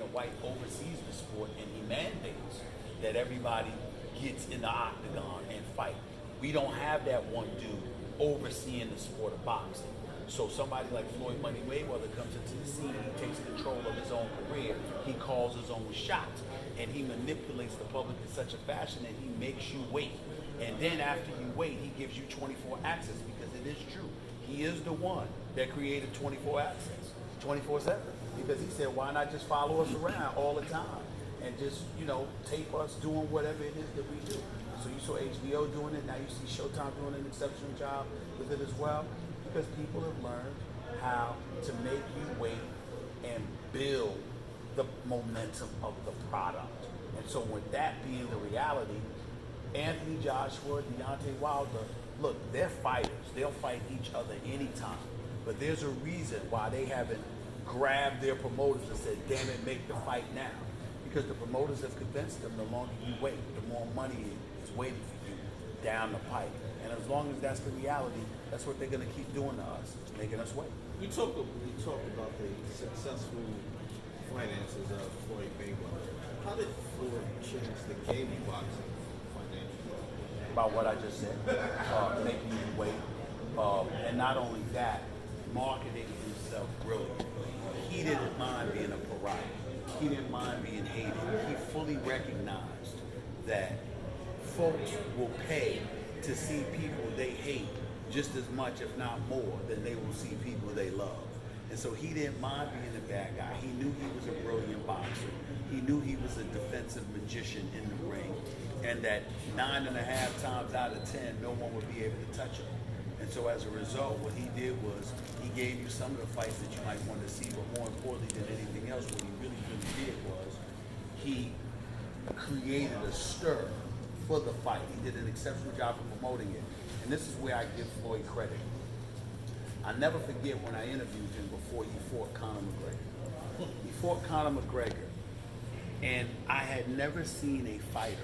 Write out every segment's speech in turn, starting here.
White oversees the sport and he mandates that everybody gets in the octagon and fight. We don't have that one dude overseeing the sport of boxing. So somebody like Floyd Money Mayweather comes into the scene, he takes control of his own career, he calls his own shots, and he manipulates the public in such a fashion that he makes you wait. And then after you wait, he gives you 24 access, because it is true. He is the one that created 24 access, 24/7. Because he said, why not just follow us around all the time and just, tape us doing whatever it is that we do. So you saw HBO doing it, now you see Showtime doing an exceptional job with it as well, because people have learned how to make you wait and build the momentum of the product. And so with that being the reality, Anthony Joshua, Deontay Wilder, look, they're fighters. They'll fight each other anytime. But there's a reason why they haven't grabbed their promoters and said, damn it, make the fight now. Because the promoters have convinced them the longer you wait, the more money is waiting for you down the pipe. And as long as that's the reality, that's what they're going to keep doing to us, making us wait. We talked about the successful finances of Floyd Mayweather. How did Floyd change the game of boxing financially? About what I just said, making you wait. And not only that, marketing himself brilliantly. He didn't mind being a pariah. He didn't mind being hated. He fully recognized that folks will pay to see people they hate just as much, if not more, than they will see people they love. And so he didn't mind being a bad guy. He knew he was a brilliant boxer. He knew he was a defensive magician in the ring, and that 9.5 times out of 10, no one would be able to touch him. And so as a result, what he did was he gave you some of the fights that you might want to see, but more importantly than anything else, what he really did was he created a stir for the fight. He did an exceptional job of promoting it. And this is where I give Floyd credit. I never forget when I interviewed him before he fought Conor McGregor. He fought Conor McGregor, and I had never seen a fighter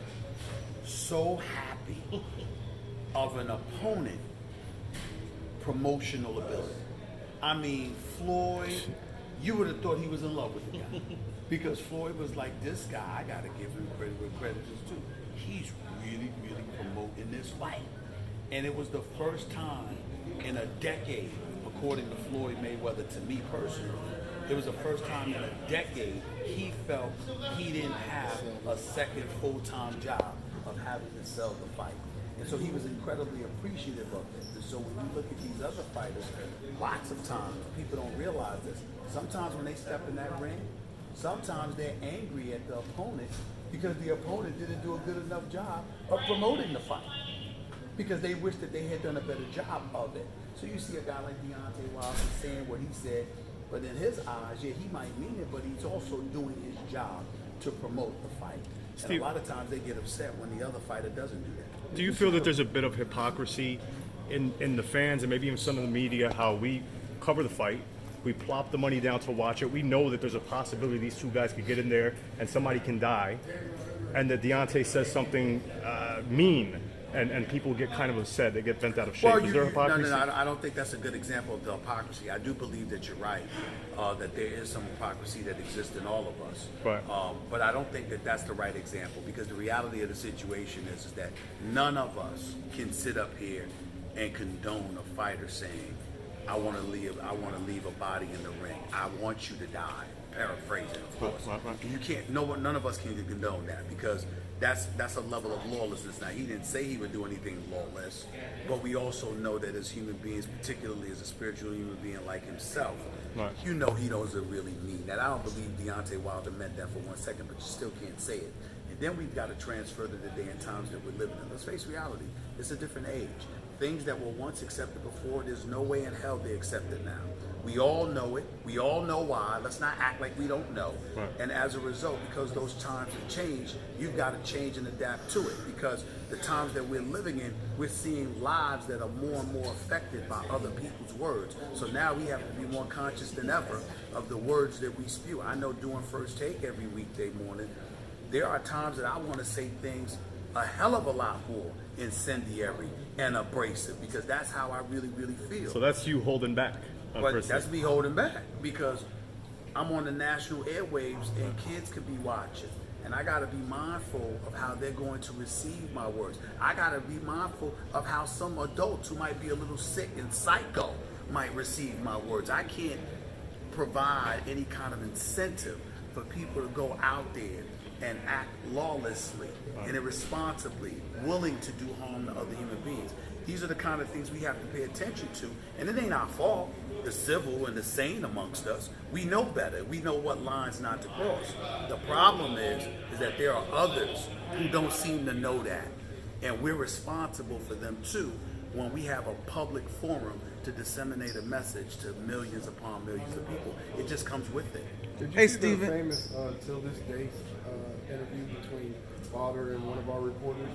so happy of an opponent promotional ability. I mean, Floyd, you would have thought he was in love with the guy. Because Floyd was like, this guy, I gotta give him credit where credit is due. He's really, really promoting this fight. And it was the first time in a decade, according to Floyd Mayweather, to me personally, it was the first time in a decade he felt he didn't have a second full-time job of having to sell the fight. And so he was incredibly appreciative of it. And so when you look at these other fighters, lots of times, people don't realize this, sometimes when they step in that ring, sometimes they're angry at the opponent because the opponent didn't do a good enough job of promoting the fight, because they wish that they had done a better job of it. So you see a guy like Deontay Wilder saying what he said, but in his eyes, yeah, he might mean it, but he's also doing his job to promote the fight. And Steve, a lot of times they get upset when the other fighter doesn't do that. do you feel that there's a bit of hypocrisy in the fans and maybe even some of the media, how we cover the fight, we plop the money down to watch it, we know that there's a possibility these two guys could get in there and somebody can die, and that Deontay says something mean, and people get kind of upset, they get bent out of shape. Well, Is there hypocrisy? No, I don't think that's a good example of the hypocrisy. I do believe that you're right, that there is some hypocrisy that exists in all of us. Right. But I don't think that that's the right example, because the reality of the situation is that none of us can sit up here and condone a fighter saying, I want to leave a body in the ring. I want you to die. Paraphrasing, of course. Right. You can't. None of us can condone that, because that's a level of lawlessness. Now, he didn't say he would do anything lawless, but we also know that as human beings, particularly as a spiritual human being like himself, Right. you know he doesn't really mean that. I don't believe Deontay Wilder meant that for 1 second, but you still can't say it. And then we've got to transfer to the day and times that we're living in. Let's face reality. It's a different age. Things that were once accepted before, there's no way in hell they accept it now. We all know it. We all know why. Let's not act like we don't know. Right. And as a result, because those times have changed, you've got to change and adapt to it. Because the times that we're living in, we're seeing lives that are more and more affected by other people's words. So now we have to be more conscious than ever of the words that we spew. I know doing First Take every weekday morning, there are times that I want to say things a hell of a lot more incendiary and abrasive, because that's how I really, really feel. So that's you holding back. But that's me holding back, because I'm on the national airwaves and kids could be watching. And I gotta be mindful of how they're going to receive my words. I gotta be mindful of how some adults who might be a little sick and psycho might receive my words. I can't provide any kind of incentive for people to go out there and act lawlessly and irresponsibly, willing to do harm to other human beings. These are the kind of things we have to pay attention to, and it ain't our fault. The civil and the sane amongst us, we know better. We know what lines not to cross. The problem is that there are others who don't seem to know that, and we're responsible for them too when we have a public forum to disseminate a message to millions upon millions of people. It just comes with it. Did you Hey, see Steven. the famous Till This Day interview between Wilder and one of our reporters?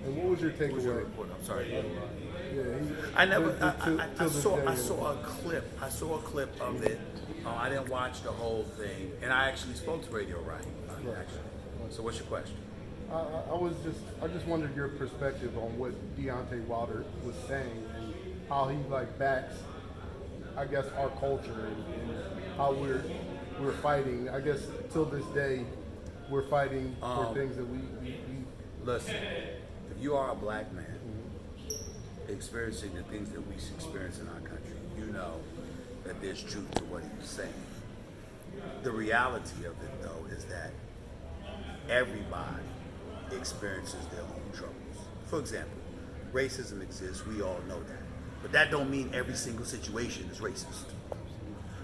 And what was your takeaway? Who's your reporter? I'm sorry. Yeah, I never. Till I this saw. day, I saw a clip. I saw a clip of it. I didn't watch the whole thing, and I actually spoke to Radio Right. Actually. So, what's your question? I just wondered your perspective on what Deontay Wilder was saying and how he like backs, I guess, our culture and how we're fighting. I guess till this day, we're fighting for things that we Listen, if you are a black man experiencing the things that we experience in our country, you know that there's truth to what he was saying. The reality of it, though, is that everybody experiences their own troubles. For example, racism exists, we all know that. But that don't mean every single situation is racist.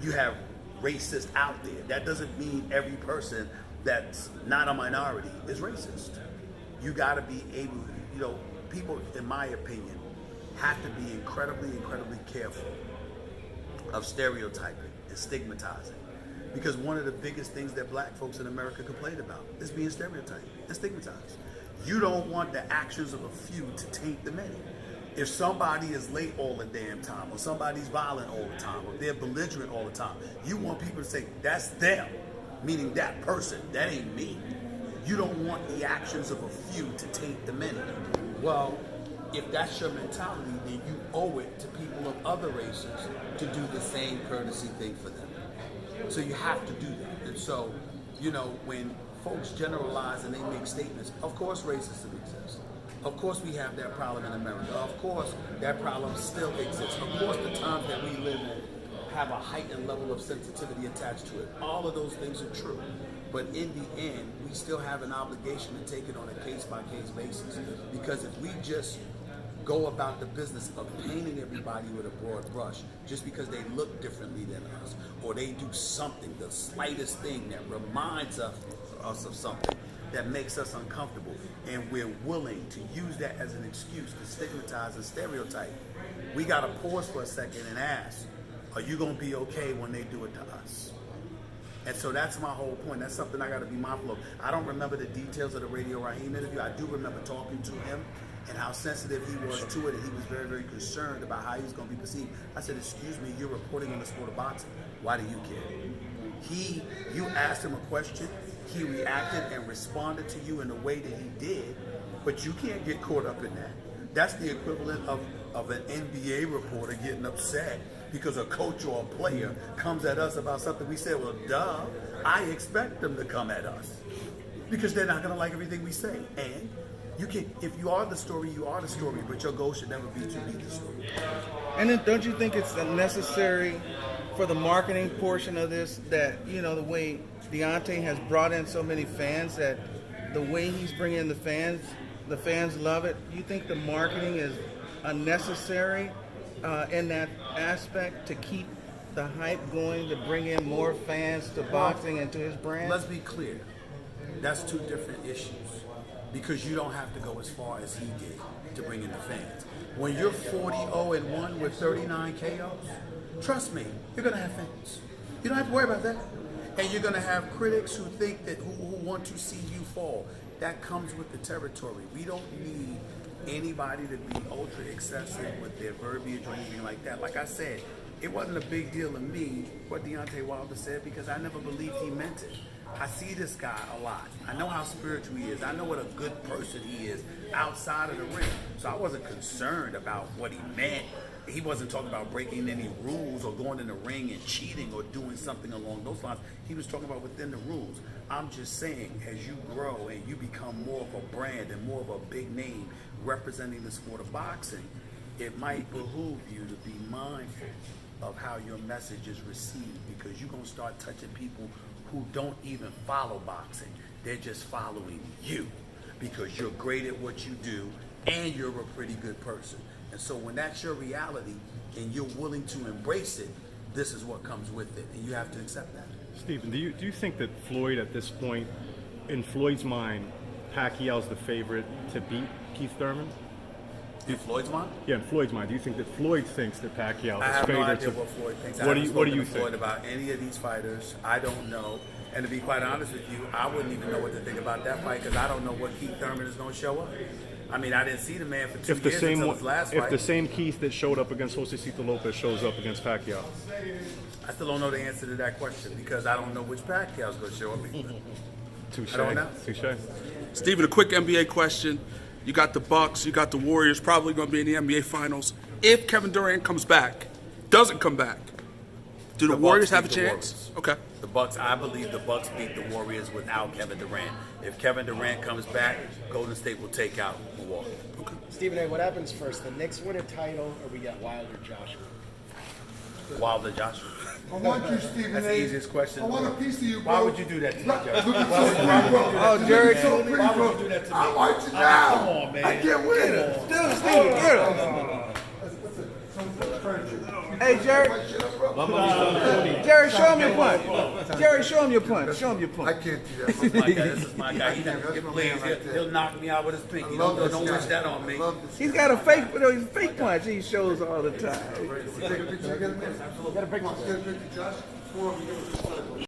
You have racists out there. That doesn't mean every person that's not a minority is racist. You gotta be able, people, in my opinion, have to be incredibly careful of stereotyping and stigmatizing. Because one of the biggest things that black folks in America complain about is being stereotyped and stigmatized. You don't want the actions of a few to taint the many. If somebody is late all the damn time, or somebody's violent all the time, or they're belligerent all the time, you want people to say, that's them, meaning that person, that ain't me. You don't want the actions of a few to taint the many. Well, if that's your mentality, then you owe it to people of other races to do the same courtesy thing for them. So you have to do that. And so, when folks generalize and they make statements, of course racism exists. Of course we have that problem in America. Of course that problem still exists. Of course the times that we live in have a heightened level of sensitivity attached to it. All of those things are true. But in the end, we still have an obligation to take it on a case-by-case basis. Because if we just go about the business of painting everybody with a broad brush just because they look differently than us, or they do something, the slightest thing that reminds us of something that makes us uncomfortable, and we're willing to use that as an excuse to stigmatize and stereotype, we got to pause for a second and ask, are you going to be okay when they do it to us? And so that's my whole point. That's something I got to be mindful of. I don't remember the details of the Radio Raheem interview. I do remember talking to him and how sensitive he was to it, and he was very, very concerned about how he was going to be perceived. I said, excuse me, you're reporting on the sport of boxing. Why do you care? You asked him a question, he reacted and responded to you in the way that he did, but you can't get caught up in that. That's the equivalent of an NBA reporter getting upset because a coach or a player comes at us about something we said. Well, duh, I expect them to come at us because they're not going to like everything we say. And you can, if you are the story, you are the story, but your goal should never be to be the story. And then don't you think it's necessary for the marketing portion of this that, the way Deontay has brought in so many fans, that the way he's bringing in the fans love it? You think the marketing is unnecessary in that aspect to keep the hype going, to bring in more fans to boxing and to his brand? Let's be clear. That's two different issues. Because you don't have to go as far as he did to bring in the fans. When you're 40-0-1 with 39 KOs, trust me, you're gonna have fans. You don't have to worry about that. And you're gonna have critics who think that who want to see you fall. That comes with the territory. We don't need anybody to be ultra excessive with their verbiage or anything like that. Like I said, it wasn't a big deal to me what Deontay Wilder said because I never believed he meant it. I see this guy a lot. I know how spiritual he is. I know what a good person he is outside of the ring. So I wasn't concerned about what he meant he wasn't talking about breaking any rules or going in the ring and cheating or doing something along those lines. He was talking about within the rules. I'm just saying, as you grow and you become more of a brand and more of a big name representing the sport of boxing, it might behoove you to be mindful of how your message is received, because you're going to start touching people who don't even follow boxing. They're just following you because you're great at what you do and you're a pretty good person. And so when that's your reality and you're willing to embrace it, this is what comes with it, and you have to accept that. Stephen, do you think that Floyd at this point, in Floyd's mind, Pacquiao's the favorite to beat Keith Thurman? In Floyd's mind? Yeah, in Floyd's mind. Do you think that Floyd thinks that Pacquiao I is have no favorite idea to? what Floyd thinks. What do you Floyd think about any of these fighters? I don't know. And to be quite honest with you, I wouldn't even know what to think about that fight because I don't know what Keith Thurman is going to show up. I mean, I didn't see the man for 2 If the years same until his last if fight. the same Keith that showed up against Josecito Lopez shows up against Pacquiao? I still don't know the answer to that question because I don't know which Pacquiao's going to show up either. Touche. I don't know. Touche. Steven, a quick NBA question. You got the Bucks, you got the Warriors probably going to be in the NBA Finals. If Kevin Durant comes back, doesn't come back, do the The Warriors Bucks have a beat the chance? Okay. The Bucks, I believe the Bucks beat the Warriors without Kevin Durant. If Kevin Durant comes back, Golden State will take out Milwaukee. Stephen A., what happens first? The Knicks win a title, or we got Wilder Joshua? Wilder Joshua. I want you, Stephen That's A. the easiest question. I want a piece of you, bro. Why would you do that to me, Joe? Look at Oh, Jerry, so pretty, Why bro. would you do that to me? I want you now. Come on, man. I can't win it. Dude, Steven, get him. Hey, Jerry. Jerry, show him your punch. Jerry, show him your punch. Show him your I punch. can't do that. This is my guy. This is my guy. He never That's give my please. man right there. He'll knock me out with his pinky. Love Don't this wish guy. that on me. Love this He's guy. got a fake punch he shows all the time. Take a picture. Get a minute. Get a picture, Josh. Come on,